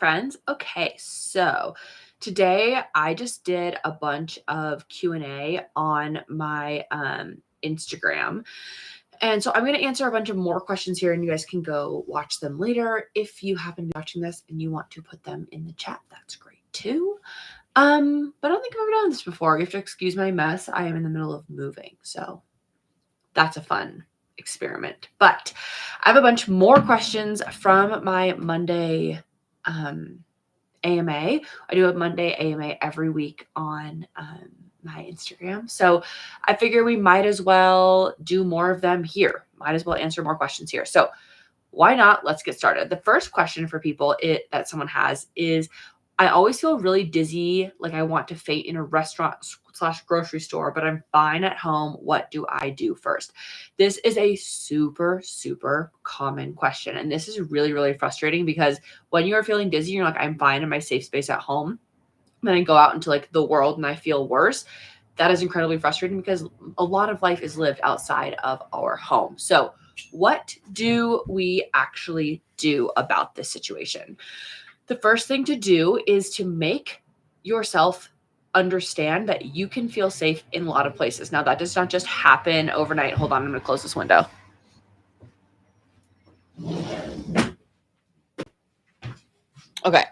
friends. Okay, so today I just did a bunch of Q&A on my Instagram. And so I'm going to answer a bunch of more questions here, and you guys can go watch them later. If you happen to be watching this and you want to put them in the chat, that's great too. But I don't think I've ever done this before. You have to excuse my mess. I am in the middle of moving, so that's a fun experiment. But I have a bunch more questions from my Monday AMA. I do a Monday AMA every week on my Instagram. So I figure we might as well do more of them here. Might as well answer more questions here. So why not? Let's get started. The first question for people that someone has is, I always feel really dizzy, like I want to faint in a restaurant/grocery store, but I'm fine at home. What do I do first? This is a super, super common question. And this is really, really frustrating because when you are feeling dizzy, you're like, I'm fine in my safe space at home. Then I go out into like the world and I feel worse. That is incredibly frustrating because a lot of life is lived outside of our home. So what do we actually do about this situation? The first thing to do is to make yourself understand that you can feel safe in a lot of places. Now, that does not just happen overnight. Hold on, I'm going to close this window. Okay.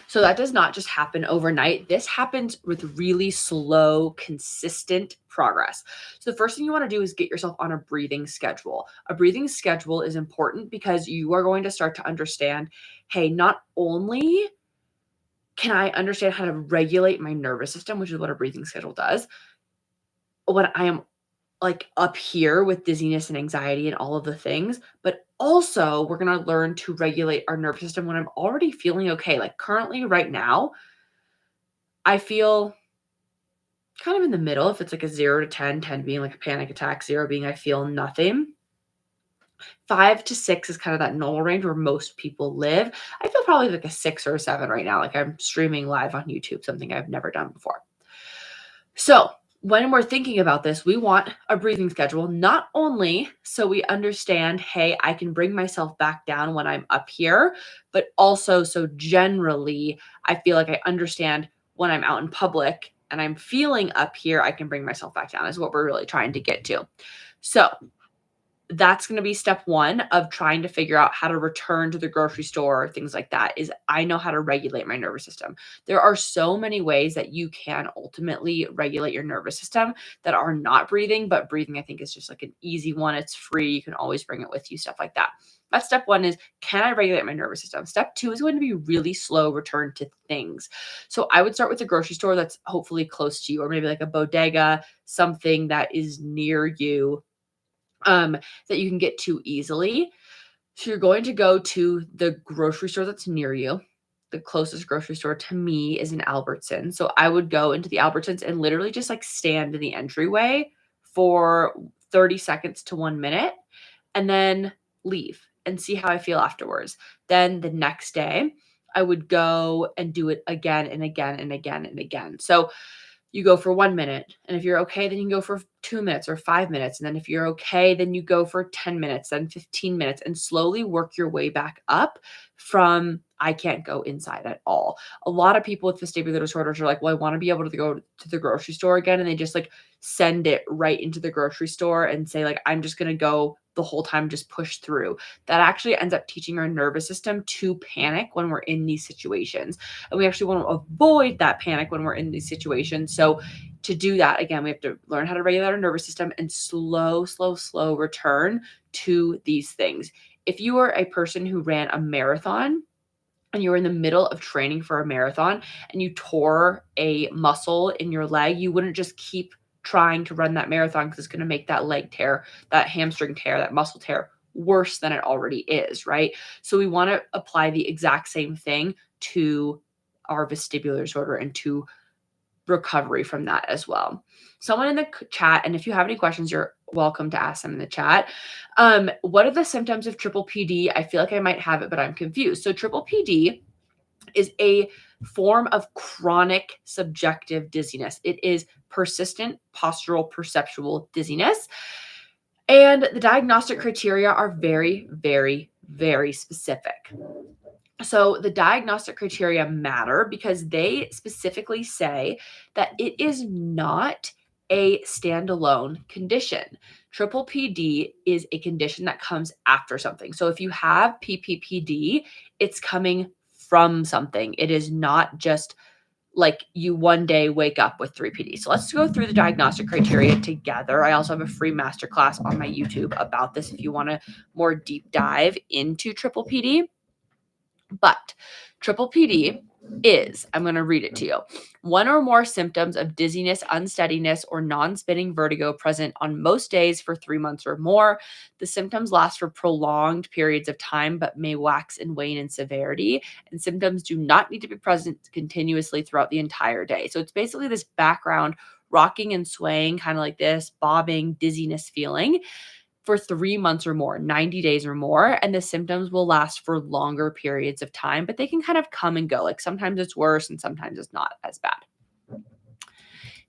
So that does not just happen overnight. This happens with really slow, consistent progress. So the first thing you want to do is get yourself on a breathing schedule. A breathing schedule is important because you are going to start to understand, hey, not only can I understand how to regulate my nervous system, which is what a breathing schedule does, when I am like up here with dizziness and anxiety and all of the things, but also we're going to learn to regulate our nervous system when I'm already feeling okay. Like currently right now, I feel kind of in the middle. If it's like a 0 to 10, 10 being like a panic attack, 0 being I feel nothing. 5 to 6 is kind of that normal range where most people live. I feel probably like a 6 or a 7 right now. Like I'm streaming live on YouTube, something I've never done before. So when we're thinking about this, we want a breathing schedule, not only so we understand, hey, I can bring myself back down when I'm up here, but also so generally I feel like I understand when I'm out in public and I'm feeling up here, I can bring myself back down is what we're really trying to get to. So that's going to be step one of trying to figure out how to return to the grocery store, things like that, is I know how to regulate my nervous system. There are so many ways that you can ultimately regulate your nervous system that are not breathing, but breathing I think is just like an easy one. It's free. You can always bring it with you, stuff like that. That's step one is, can I regulate my nervous system? Step two is going to be really slow return to things. So I would start with a grocery store that's hopefully close to you, or maybe like a bodega, something that is near you, that you can get to easily. So you're going to go to the grocery store that's near you. The closest grocery store to me is in Albertson. So I would go into the Albertsons and literally just like stand in the entryway for 30 seconds to 1 minute and then leave and see how I feel afterwards. Then the next day, I would go and do it again and again and again and again. So you go for 1 minute. And if you're okay, then you can go for 2 minutes or 5 minutes. And then if you're okay, then you go for 10 minutes, then 15 minutes, and slowly work your way back up from I can't go inside at all. A lot of people with vestibular disorders are like, well, I want to be able to go to the grocery store again. And they just like send it right into the grocery store and say, like, I'm just going to go the whole time, just push through. That actually ends up teaching our nervous system to panic when we're in these situations. And we actually want to avoid that panic when we're in these situations. So to do that, again, we have to learn how to regulate our nervous system and slow return to these things. If you are a person who ran a marathon and you're in the middle of training for a marathon and you tore a muscle in your leg, you wouldn't just keep trying to run that marathon because it's going to make that leg tear, that hamstring tear, that muscle tear worse than it already is, right? So we want to apply the exact same thing to our vestibular disorder and to recovery from that as well. Someone in the chat, and if you have any questions, you're welcome to ask them in the chat. What are the symptoms of triple PD? I feel like I might have it, but I'm confused. So triple PD is a form of chronic subjective dizziness. It is persistent postural perceptual dizziness. And the diagnostic criteria are very, very, very specific. So the diagnostic criteria matter because they specifically say that it is not a standalone condition. Triple PD is a condition that comes after something. So if you have PPPD, it's coming from something. It is not just like you one day wake up with 3PD. So let's go through the diagnostic criteria together. I also have a free masterclass on my YouTube about this if you want to more deep dive into triple PD. But triple PD is, I'm going to read it to you, one or more symptoms of dizziness, unsteadiness, or non spinning vertigo present on most days for 3 months or more. The symptoms last for prolonged periods of time but may wax and wane in severity, and symptoms do not need to be present continuously throughout the entire day. So it's basically this background rocking and swaying, kind of like this, bobbing, dizziness feeling for 3 months or more, 90 days or more. And the symptoms will last for longer periods of time, but they can kind of come and go. Like sometimes it's worse and sometimes it's not as bad.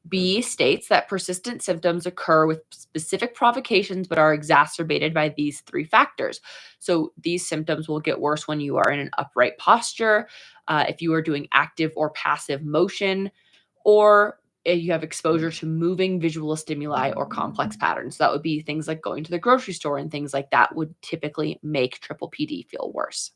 B states that persistent symptoms occur with specific provocations but are exacerbated by these 3 factors. So these symptoms will get worse when you are in an upright posture, if you are doing active or passive motion, or you have exposure to moving visual stimuli or complex patterns. So that would be things like going to the grocery store and things like that would typically make triple PD feel worse.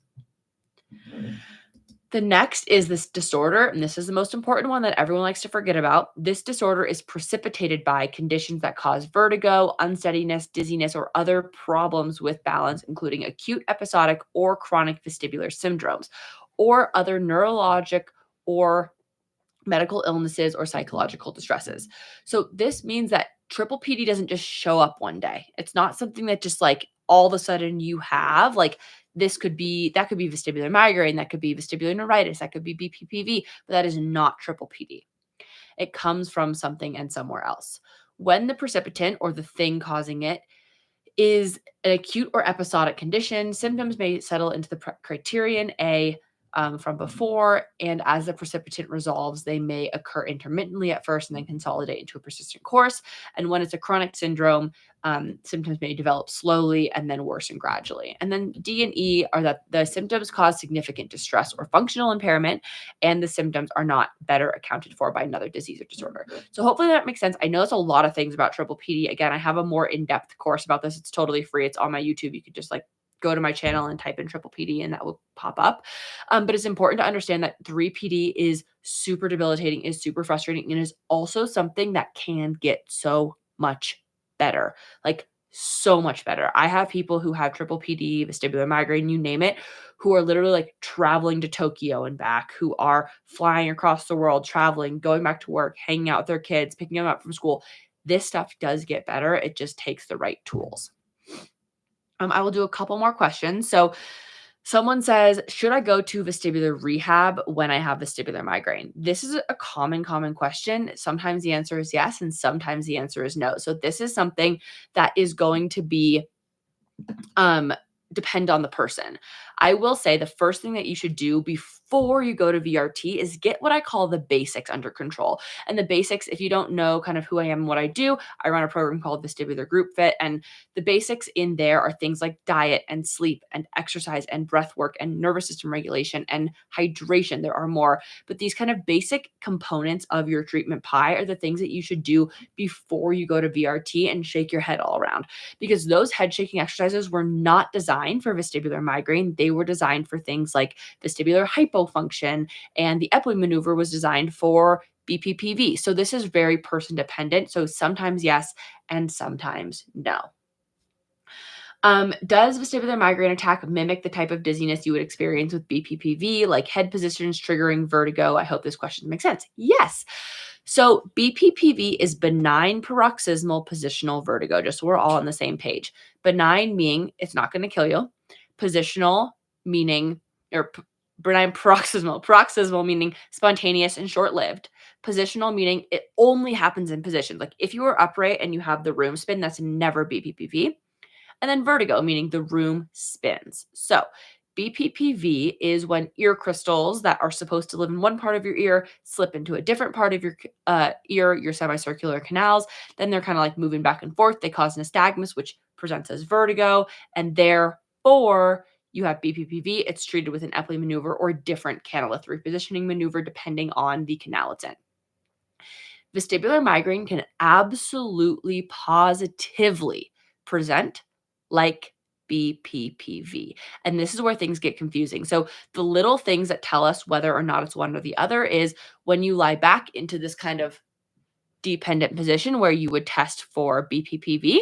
The next is this disorder, and this is the most important one that everyone likes to forget about. This disorder is precipitated by conditions that cause vertigo, unsteadiness, dizziness, or other problems with balance, including acute, episodic, or chronic vestibular syndromes, or other neurologic or medical illnesses or psychological distresses. So this means that triple PD doesn't just show up one day. It's not something that just like all of a sudden you have. Like this could be that could be vestibular migraine, that could be vestibular neuritis, that could be BPPV, but that is not triple PD. It comes from something and somewhere else. When the precipitant or the thing causing it is an acute or episodic condition, symptoms may settle into the criterion A from before, and as the precipitant resolves, they may occur intermittently at first and then consolidate into a persistent course. And when it's a chronic syndrome, symptoms may develop slowly and then worsen gradually. And then D and E are that the symptoms cause significant distress or functional impairment, and the symptoms are not better accounted for by another disease or disorder. So hopefully that makes sense. I know it's a lot of things about triple PD. Again, I have a more in-depth course about this. It's totally free. It's on my YouTube. You could just like go to my channel and type in triple PD and that will pop up. But it's important to understand that 3PD is super debilitating, is super frustrating, and is also something that can get so much better. Like so much better. I have people who have triple PD, vestibular migraine, you name it, who are literally like traveling to Tokyo and back, who are flying across the world, traveling, going back to work, hanging out with their kids, picking them up from school. This stuff does get better. It just takes the right tools. I will do a couple more questions. So someone says, should I go to vestibular rehab when I have vestibular migraine? This is a common question. Sometimes the answer is yes, and sometimes the answer is no. So this is something that is going to be depend on the person. I will say the first thing that you should do before you go to VRT is get what I call the basics under control. And the basics, if you don't know kind of who I am and what I do, I run a program called Vestibular Group Fit. And the basics in there are things like diet and sleep and exercise and breath work and nervous system regulation and hydration. There are more, but these kind of basic components of your treatment pie are the things that you should do before you go to VRT and shake your head all around, because those head shaking exercises were not designed for vestibular migraine. They were designed for things like vestibular hypofunction, and the Epley maneuver was designed for BPPV. So this is very person dependent. So sometimes yes, and sometimes no. Does vestibular migraine attack mimic the type of dizziness you would experience with BPPV, like head positions triggering vertigo? I hope this question makes sense. Yes. So BPPV is benign paroxysmal positional vertigo, just so we're all on the same page. Benign meaning it's not going to kill you. Positional meaning, or benign paroxysmal meaning spontaneous and short-lived. Positional meaning it only happens in position. Like if you are upright and you have the room spin, that's never BPPV. And then vertigo, meaning the room spins. So BPPV is when ear crystals that are supposed to live in one part of your ear slip into a different part of your ear, your semicircular canals. Then they're kind of like moving back and forth. They cause nystagmus, which presents as vertigo. And therefore, you have BPPV, it's treated with an Epley maneuver or a different canalith repositioning maneuver depending on the canal it's in. Vestibular migraine can absolutely positively present like BPPV. And this is where things get confusing. So the little things that tell us whether or not it's one or the other is when you lie back into this kind of dependent position where you would test for BPPV.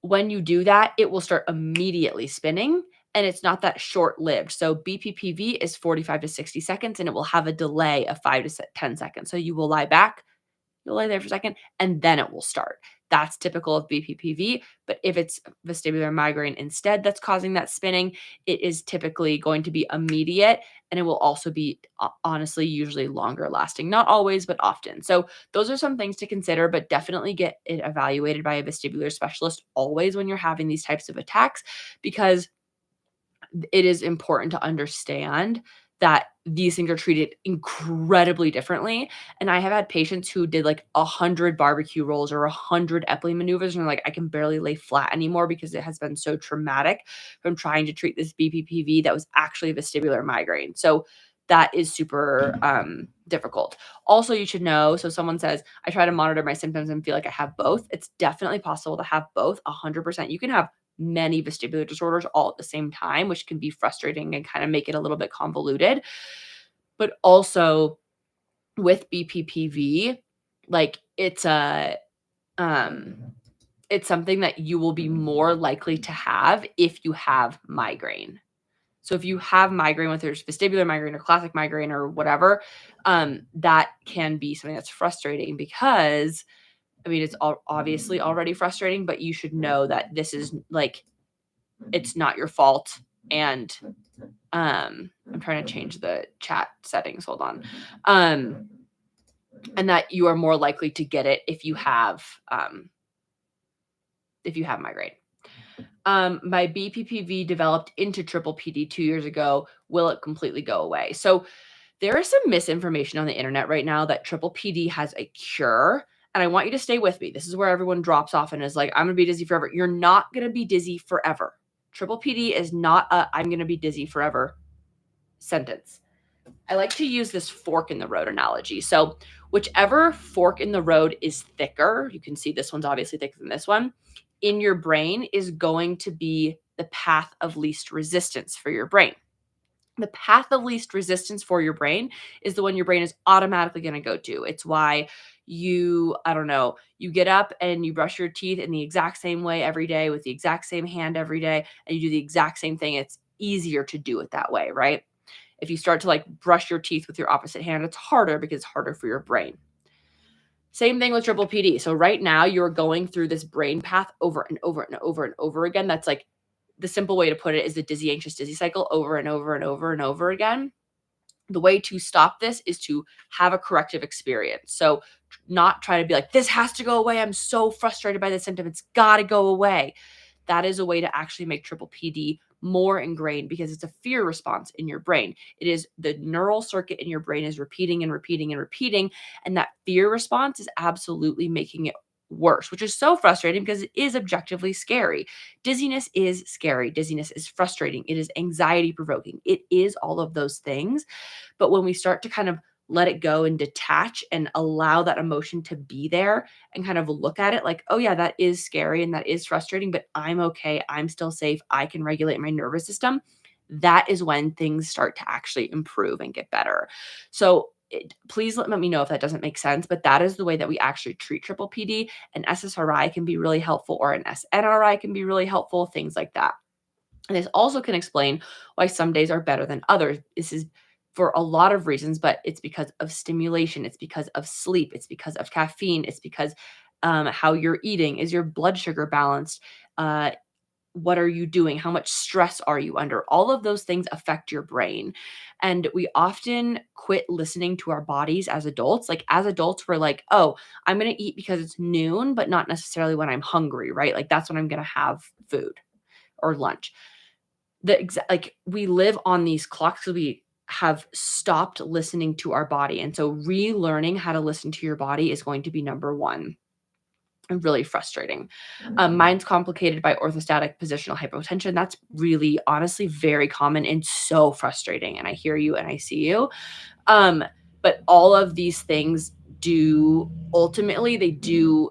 When you do that, it will start immediately spinning and it's not that short-lived. So BPPV is 45 to 60 seconds and it will have a delay of 5 to 10 seconds. So you will lie back, you'll lay there for a second, and then it will start. That's typical of BPPV, but if it's vestibular migraine instead that's causing that spinning, it is typically going to be immediate, and it will also be, honestly, usually longer lasting. Not always, but often. So those are some things to consider, but definitely get it evaluated by a vestibular specialist always when you're having these types of attacks, because it is important to understand that these things are treated incredibly differently. And I have had patients who did like 100 barbecue rolls or 100 Epley maneuvers, and they're like, I can barely lay flat anymore because it has been so traumatic from trying to treat this BPPV that was actually vestibular migraine. So that is super difficult. Also, you should know, so someone says, I try to monitor my symptoms and feel like I have both. It's definitely possible to have both 100%. You can have many vestibular disorders all at the same time, which can be frustrating and kind of make it a little bit convoluted. But also with BPPV, like it's something that you will be more likely to have if you have migraine. So if you have migraine, whether it's vestibular migraine or classic migraine or whatever, that can be something that's frustrating because, I mean, it's obviously already frustrating, but you should know that this is like, it's not your fault. And I'm trying to change the chat settings. Hold on. And that you are more likely to get it if you have migraine. My BPPV developed into triple PD 2 years ago. Will it completely go away? So there is some misinformation on the internet right now that triple PD has a cure. And I want you to stay with me. This is where everyone drops off and is like, I'm going to be dizzy forever. You're not going to be dizzy forever. Triple PD is not a I'm going to be dizzy forever sentence. I like to use this fork in the road analogy. So whichever fork in the road is thicker, you can see this one's obviously thicker than this one, in your brain is going to be the path of least resistance for your brain. The path of least resistance for your brain is the one your brain is automatically going to go to. It's why you get up and you brush your teeth in the exact same way every day with the exact same hand every day, and you do the exact same thing. It's easier to do it that way, right? If you start to like brush your teeth with your opposite hand, it's harder because it's harder for your brain. Same thing with triple PD. So right now you're going through this brain path over and over and over and over again. That's like the simple way to put it is the dizzy, anxious, dizzy cycle over and over and over and over again. The way to stop this is to have a corrective experience. So not try to be like, this has to go away. I'm so frustrated by this symptom. It's got to go away. That is a way to actually make triple PD more ingrained because it's a fear response in your brain. It is the neural circuit in your brain is repeating and repeating and repeating. And that fear response is absolutely making it worse, which is so frustrating because it is objectively scary. Dizziness is scary. Dizziness is frustrating. It is anxiety provoking. It is all of those things. But when we start to kind of let it go and detach and allow that emotion to be there and kind of look at it like, oh yeah, that is scary and that is frustrating, but I'm okay. I'm still safe. I can regulate my nervous system. That is when things start to actually improve and get better. So please let me know if that doesn't make sense, but that is the way that we actually treat triple PD. An SSRI can be really helpful, or an SNRI can be really helpful, things like that. And this also can explain why some days are better than others. This is for a lot of reasons, but it's because of stimulation. It's because of sleep. It's because of caffeine. It's because how you're eating. Is your blood sugar balanced? What are you doing? How much stress are you under? All of those things affect your brain. And we often quit listening to our bodies as adults. Like as adults, we're like, oh, I'm going to eat because it's noon, but not necessarily when I'm hungry, right? Like that's when I'm going to have food or lunch. We live on these clocks, so we have stopped listening to our body. And so relearning how to listen to your body is going to be number one. and really frustrating. Mine's complicated by orthostatic positional hypotension. That's really, honestly, very common and so frustrating. And I hear you and I see you. But all of these things do ultimately, they do,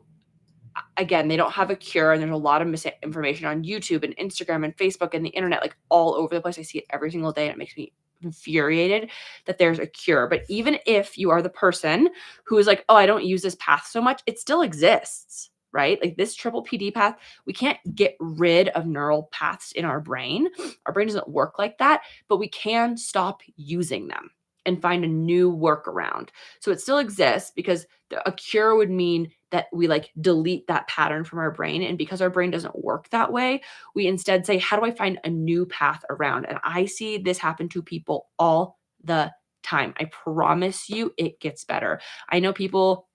again, they don't have a cure, and there's a lot of misinformation on YouTube and Instagram and Facebook and the internet, like all over the place. I see it every single day, and it makes me infuriated that there's a cure. But even if you are the person who is like, oh, I don't use this path so much, it still exists, right? Like this triple PD path, we can't get rid of neural paths in our brain. Our brain doesn't work like that, but we can stop using them and find a new workaround. So it still exists, because a cure would mean that we like delete that pattern from our brain. And because our brain doesn't work that way, we instead say, how do I find a new path around? And I see this happen to people all the time. I promise you it gets better. I know people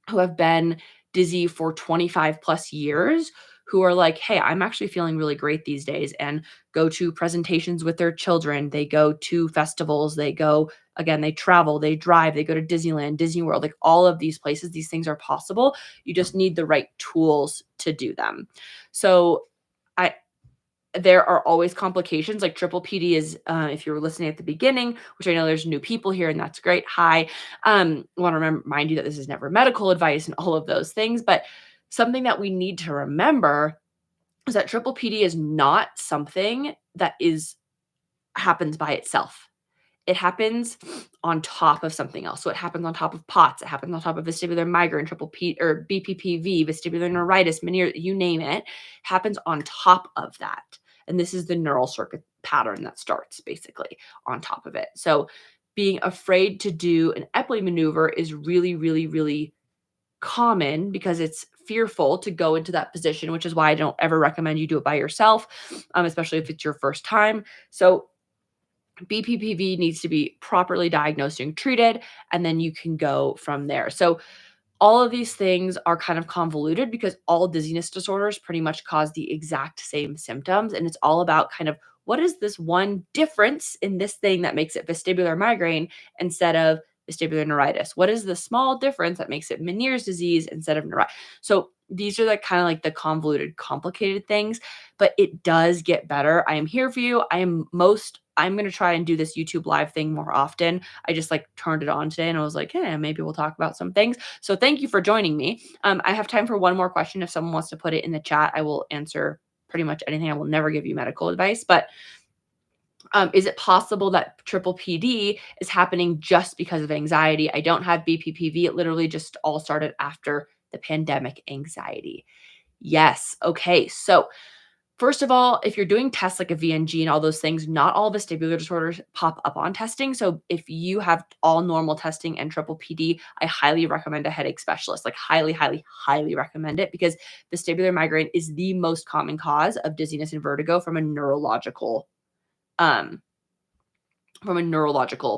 who have been dizzy for 25 plus years who are like, hey, I'm actually feeling really great these days, and go to presentations with their children. They go to festivals. They go, again, they travel, they drive, they go to Disneyland, Disney World, like all of these places. These things are possible. You just need the right tools to do them. So I, there are always complications. Like triple PD is, if you were listening at the beginning, which I know there's new people here, and that's great. Hi. I want to remind you that this is never medical advice and all of those things. But something that we need to remember is that triple PD is not something that happens by itself. It happens on top of something else. So it happens on top of POTS. It happens on top of vestibular migraine, triple P or BPPV, vestibular neuritis, you name it, happens on top of that. And this is the neural circuit pattern that starts basically on top of it. So being afraid to do an Epley maneuver is really, really, really common, because it's fearful to go into that position, which is why I don't ever recommend you do it by yourself, especially if it's your first time. So BPPV needs to be properly diagnosed and treated, and then you can go from there. So all of these things are kind of convoluted, because all dizziness disorders pretty much cause the exact same symptoms. And it's all about kind of, what is this one difference in this thing that makes it vestibular migraine instead of vestibular neuritis? What is the small difference that makes it Meniere's disease instead of neuritis? So these are the kind of like the convoluted, complicated things, but it does get better. I am here for you. I'm going to try and do this YouTube live thing more often. I just like turned it on today and I was like, hey, maybe we'll talk about some things. So thank you for joining me. I have time for one more question. If someone wants to put it in the chat, I will answer pretty much anything. I will never give you medical advice, but is it possible that triple PD is happening just because of anxiety? I don't have BPPV. It literally just all started after the pandemic anxiety. Yes. Okay. So first of all, if you're doing tests like a VNG and all those things, not all vestibular disorders pop up on testing. So if you have all normal testing and triple PD, I highly recommend a headache specialist. Like highly, highly, highly recommend it, because vestibular migraine is the most common cause of dizziness and vertigo from a neurological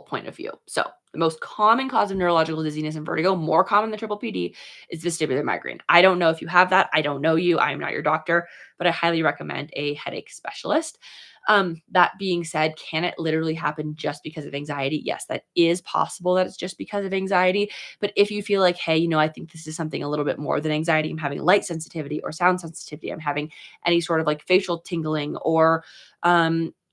point of view. So the most common cause of neurological dizziness and vertigo, more common than triple PD, is vestibular migraine. I don't know if you have that. I don't know you. I am not your doctor, but I highly recommend a headache specialist. That being said, can it literally happen just because of anxiety? Yes, that is possible that it's just because of anxiety. But if you feel like, hey, I think this is something a little bit more than anxiety, I'm having light sensitivity or sound sensitivity, I'm having any sort of like facial tingling or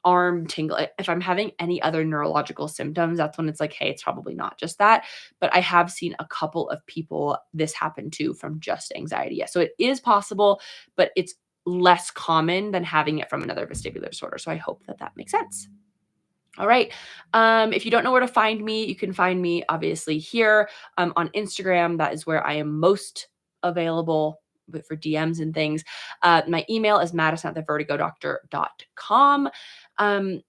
arm tingle, if I'm having any other neurological symptoms, that's when it's like, hey, it's probably not just that. But I have seen a couple of people this happen to from just anxiety. Yeah, so it is possible, but it's less common than having it from another vestibular disorder. So I hope that that makes sense. All right. If you don't know where to find me, you can find me obviously here on Instagram. That is where I am most available for DMs and things. My email is madison@thevertigodoctor.com. And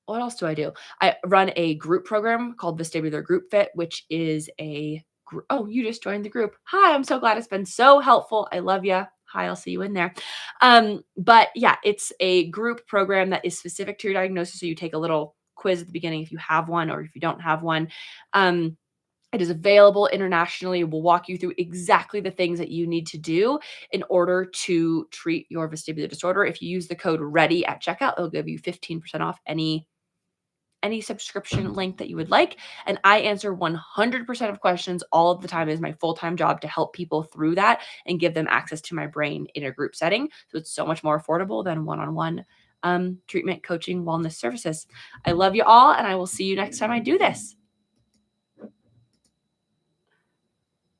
what else do I do? I run a group program called Vestibular Group Fit, which is a group. Oh, you just joined the group. Hi, I'm so glad. It's been so helpful. I love you. Hi, I'll see you in there. But yeah, it's a group program that is specific to your diagnosis. So you take a little quiz at the beginning if you have one, or if you don't have one. It is available internationally. We'll walk you through exactly the things that you need to do in order to treat your vestibular disorder. If you use the code READY at checkout, it'll give you 15% off any any subscription link that you would like. And I answer 100% of questions all of the time. It is my full-time job to help people through that and give them access to my brain in a group setting. So it's so much more affordable than one-on-one treatment, coaching, wellness services. I love you all, and I will see you next time I do this.